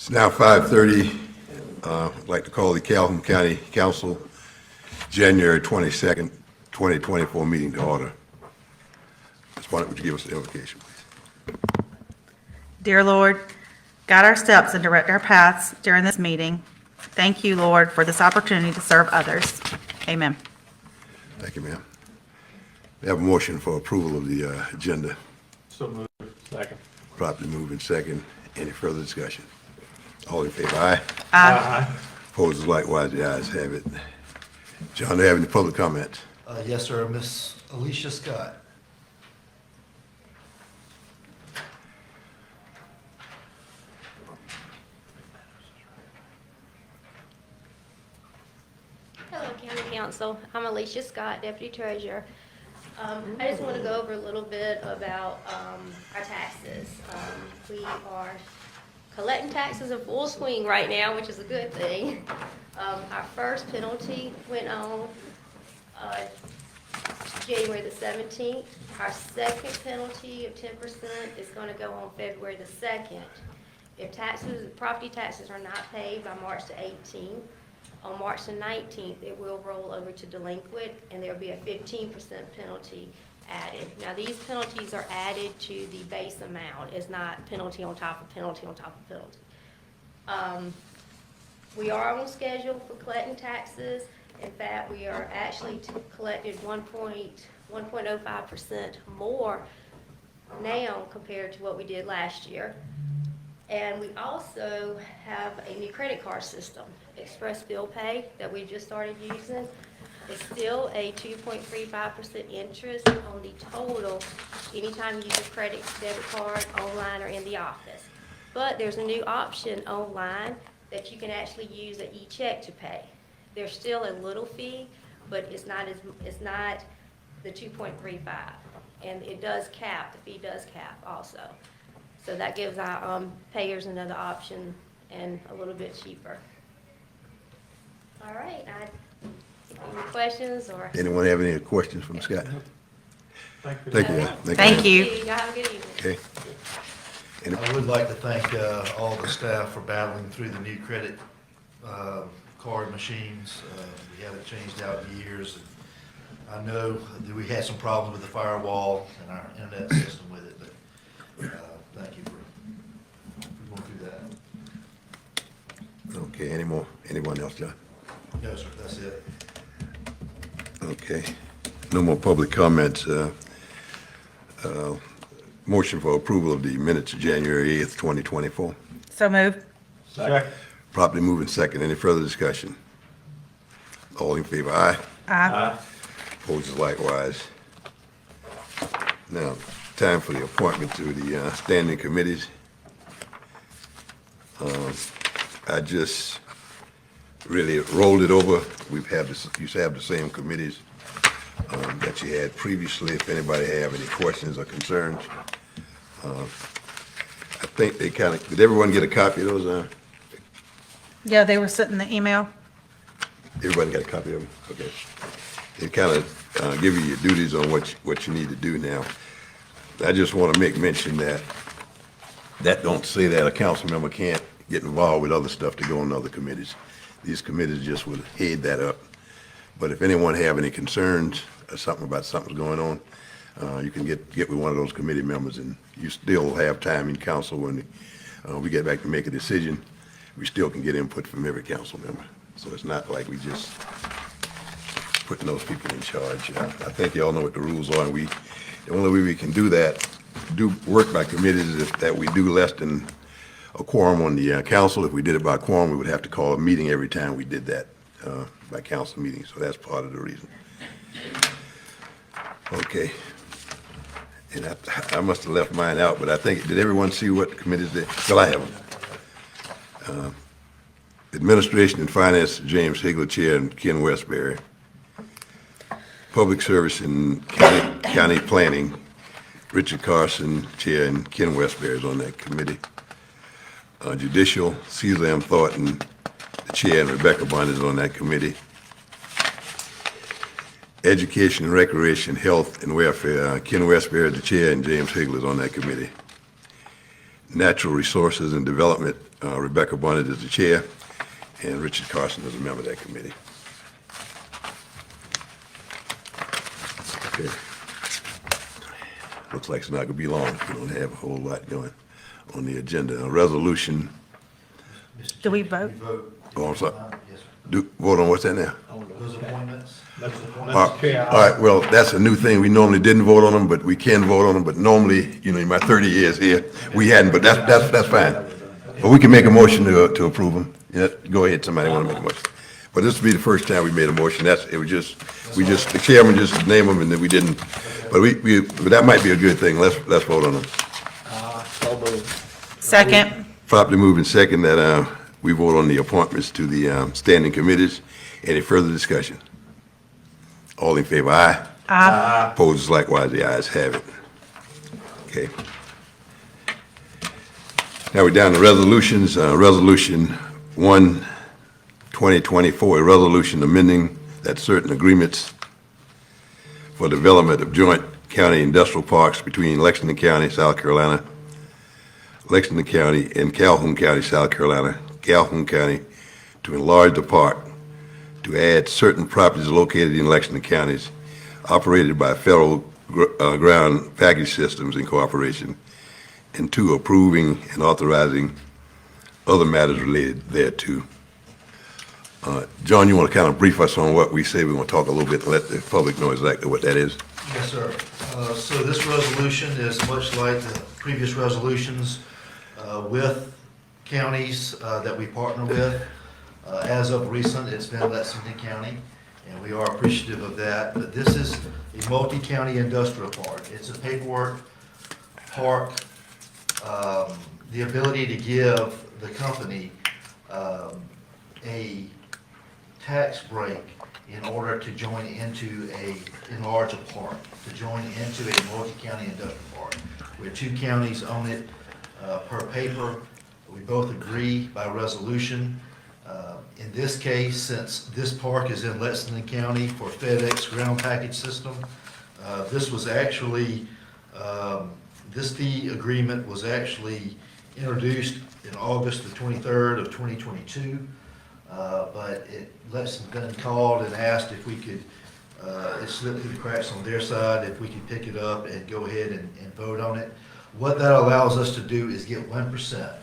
It's now 5:30. I'd like to call the Calhoun County Council January 22nd, 2024 meeting to order. Ms. Bonnette, would you give us the invocation, please? Dear Lord, guide our steps and direct our paths during this meeting. Thank you, Lord, for this opportunity to serve others. Amen. Thank you, ma'am. We have a motion for approval of the agenda. So moved. Second. Properly moved in second. Any further discussion? All in favor, aye. Aye. Opposed, likewise, the ayes have it. John, do you have any public comments? Yes, sir. Miss Alicia Scott. Hello, County Council. I'm Alicia Scott, Deputy Treasurer. I just want to go over a little bit about our taxes. We are collecting taxes in full swing right now, which is a good thing. Our first penalty went on January the 17th. Our second penalty of 10% is going to go on February the 2nd. If property taxes are not paid by March the 18th, on March the 19th, it will roll over to delinquent, and there will be a 15% penalty added. Now, these penalties are added to the base amount. It's not penalty on top of penalty on top of penalty. We are on schedule for collecting taxes. In fact, we are actually collected 1.05% more now compared to what we did last year. And we also have a new credit card system, Express Bill Pay, that we just started using. It's still a 2.35% interest on the total anytime you use a debit card online or in the office. But there's a new option online that you can actually use an e-check to pay. There's still a little fee, but it's not the 2.35, and it does cap. The fee does cap also. So that gives our payers another option and a little bit cheaper. All right, any questions or? Anyone have any questions from Scott? Thank you. Thank you. Thank you. Y'all have a good evening. Okay. I would like to thank all the staff for battling through the new credit card machines. We haven't changed out in years. I know that we had some problems with the firewall and our internet system with it, but thank you for going through that. Okay, anyone else, John? No, sir, that's it. Okay, no more public comments. Motion for approval of the minutes of January 8th, 2024. So moved. Second. Properly moving second. Any further discussion? All in favor, aye. Aye. Opposed, likewise. Now, time for the appointment to the standing committees. I just really rolled it over. Used to have the same committees that you had previously. If anybody have any questions or concerns, I think they did everyone get a copy of those? Yeah, they were sent in the email. Everybody got a copy of them? Okay. They kind of give you your duties on what you need to do now. I just want to make mention that don't say that a council member can't get involved with other stuff to go on other committees. These committees just would head that up. But if anyone have any concerns or something's going on, you can get with one of those committee members, and you still have time in council when we get back to make a decision. We still can get input from every council member. So it's not like we just putting those people in charge. I think you all know what the rules are, and the only way we can do that, work by committees, is that we do less than a quorum on the council. If we did it by quorum, we would have to call a meeting every time we did that by council meeting. So that's part of the reason. Okay. And I must have left mine out, but I think, did everyone see what committees did? Well, I have them. Administration and Finance, James Haigler, Chair, and Ken Westbury. Public Service and County Planning, Richard Carson, Chair, and Ken Westbury is on that committee. Judicial, Cecil M. Thornton, the Chair, and Rebecca Bond is on that committee. Education and Recreation, Health and Welfare, Ken Westbury, the Chair, and James Haigler is on that committee. Natural Resources and Development, Rebecca Bonnette is the chair, and Richard Carson is a member of that committee. Okay. Looks like it's not gonna be long if we don't have a whole lot going on the agenda. A resolution, Mr. Do we Chair, vote? Oh, I'm sorry. Yes, sir. vote on what's that now? Those appointments. All right, well, that's a new thing. We normally didn't vote on them, but we can vote on them. But normally, you know, in my 30 years here, we hadn't, but that's fine. But we can make a motion to approve them. Yeah, go ahead, somebody want to make a motion. But this will be the first time we made a motion. The chairman just named them and then we didn't. But but that might be a good thing. Let's vote on them. So moved. Second. Properly moving second that we vote on the appointments to the standing committees. Any further discussion? All in favor, aye? Aye. Opposed, likewise, the ayes have it. Okay. Now we're down to resolutions. Resolution 1, 2024, a resolution amending that certain agreements for development of joint county industrial parks between Lexington County, South Carolina, Lexington County, and Calhoun County, South Carolina, Calhoun County, to enlarge the park, to add certain properties located in Lexington counties operated by Federal Ground Package Systems Incorporation, and 2, approving and authorizing other matters related thereto. John, you want to kind of brief us on what we say? We're going to talk a little bit and let the public know exactly what that is. Yes, sir. So this resolution is much like the previous resolutions with counties that we partner with. As of recent, it's been Lexington County, and we are appreciative of that. But this is a multi-county industrial park. It's a paperwork park, the ability to give the company a tax break in order to join into a enlarged park, to join into a multi-county industrial park, where 2 counties own it per paper. We both agree by resolution. In this case, since this park is in Lexington County for FedEx ground package system, this was actually, this fee agreement was actually introduced in August the 23rd of 2022. But Lexington called and asked if we could, it slipped through the cracks on their side, if we could pick it up and go ahead and vote on it. What that allows us to do is get 1%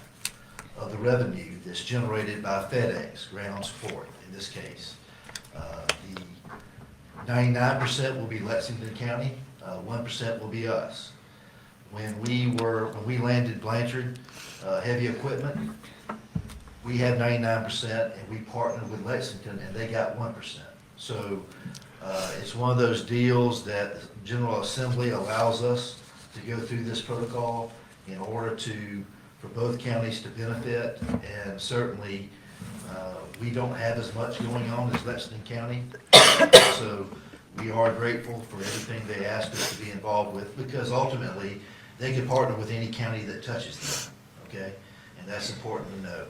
of the revenue that's generated by FedEx ground support in this case. The 99% will be Lexington County, 1% will be us. When we landed Blanchard Heavy Equipment, we had 99% and we partnered with Lexington and they got 1%. So it's one of those deals that General Assembly allows us to go through this protocol in order for both counties to benefit. And certainly we don't have as much going on as Lexington County. So we are grateful for everything they asked us to be involved with, because ultimately they can partner with any county that touches them, okay? And that's important to know.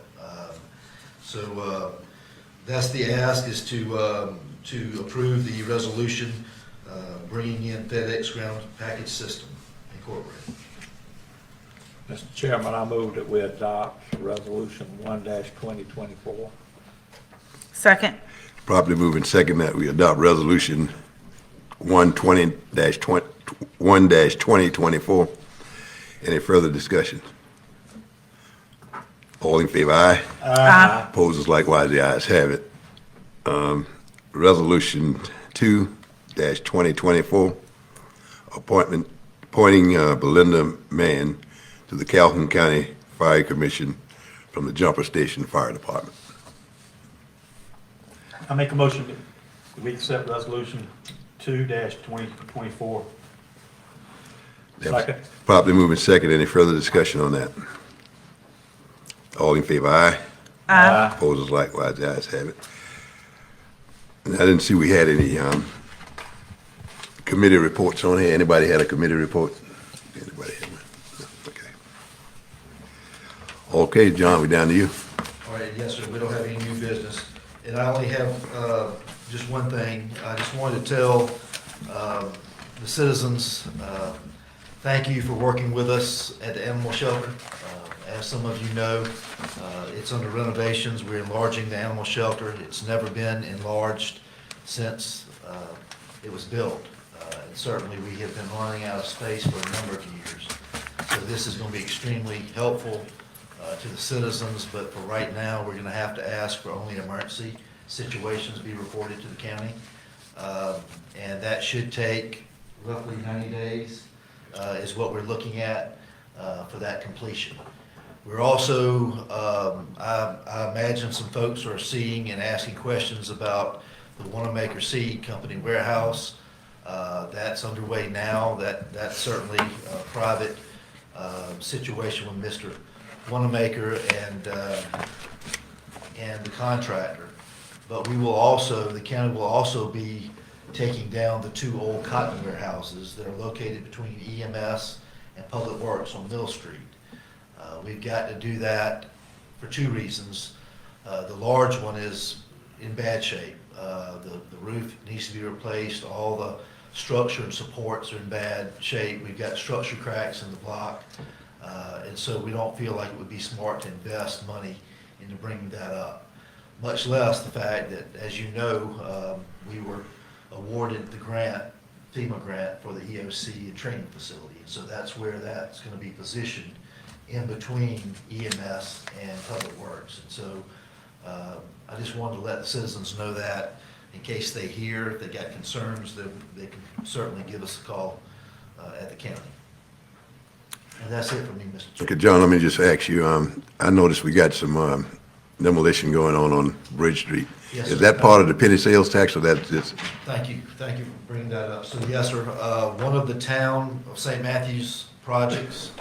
So that's the ask, is to approve the resolution bringing in FedEx Ground Package System Incorporated. Mr. Chairman, I move that we adopt Resolution 1-2024. Second. Properly moving second that we adopt resolution 1-2024. Any further discussion? All in favor, aye? Aye. Opposed, likewise, the ayes have it. Resolution 2-2024, appointing Belinda Mann to the Calhoun County Fire Commission from the Jumper Station Fire Department. I make a motion that we accept Resolution 2-2024. Second. Properly moving second. Any further discussion on that? All in favor, aye? Aye. Opposed, likewise, the ayes have it. And I didn't see we had any committee reports on here. Anybody had a committee report? Anybody had one? No. Okay. Okay, John, we're down to you. All right, yes, sir, we don't have any new business. And I only have just one thing. I just wanted to tell the citizens, thank you for working with us at the animal shelter. As some of you know, it's under renovations. We're enlarging the animal shelter. It's never been enlarged since it was built. And certainly, we have been running out of space for a number of years. So this is going to be extremely helpful to the citizens, but for right now, we're going to have to ask for only emergency situations be reported to the county. And that should take roughly 90 days is what we're looking at for that completion. We're also, I imagine some folks are seeing and asking questions about the Wanamaker Seed Company warehouse. That's underway now. That's certainly a private situation with Mr. Wanamaker and the contractor. But we will also, the county will also be taking down the 2 old cotton warehouses that are located between EMS and Public Works on Mill Street. We've got to do that for 2 reasons. The large one is in bad shape. The roof needs to be replaced. All the structure and supports are in bad shape. We've got structure cracks in the block. And so we don't feel like it would be smart to invest money into bringing that up. Much less the fact that, as you know, we were awarded the grant, FEMA grant for the EOC and training facility. And so that's where that's going to be positioned in between EMS and Public Works. And so I just wanted to let the citizens know that in case they hear, if they got concerns, they can certainly give us a call at the county. And that's it for me, Mr. Chair. Okay, John, let me just ask you, I noticed we got some demolition going on Bridge Street. Yes, Is sir. that part of the penny sales tax, or that's just, Thank you for bringing that up. So yes, sir, one of the town of St. Matthews projects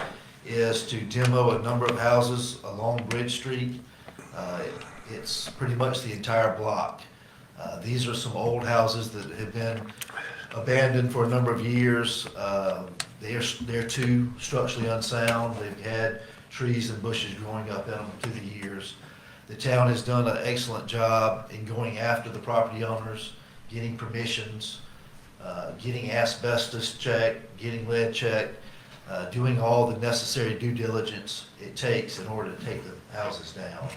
is to demo a number of houses along Bridge Street. It's pretty much the entire block. These are some old houses that have been abandoned for a number of years. They're too structurally unsound. They've had trees and bushes growing up in them through the years. The town has done an excellent job in going after the property owners, getting permissions, getting asbestos checked, getting lead checked, doing all the necessary due diligence it takes in order to take the houses down.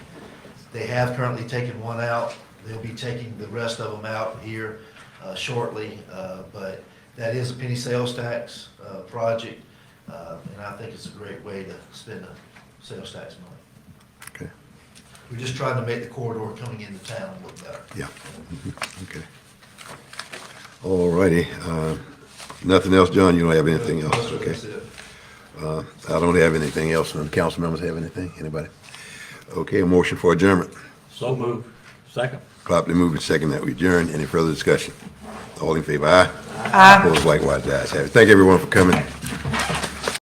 They have currently taken one out. They'll be taking the rest of them out here shortly, but that is a penny sales tax project, and I think it's a great way to spend the sales tax money. okay, We're just trying to make the corridor coming into town look better. yeah, okay. All righty, nothing else, John, you don't have anything else, That's okay? it. I don't have anything else. Council members have anything? Anybody? Okay, a motion for adjournment. So moved. Second. Properly moved and second that we adjourn. Any further discussion? All in favor, aye? Aye. Opposed, likewise, the ayes have it. Thank everyone for coming.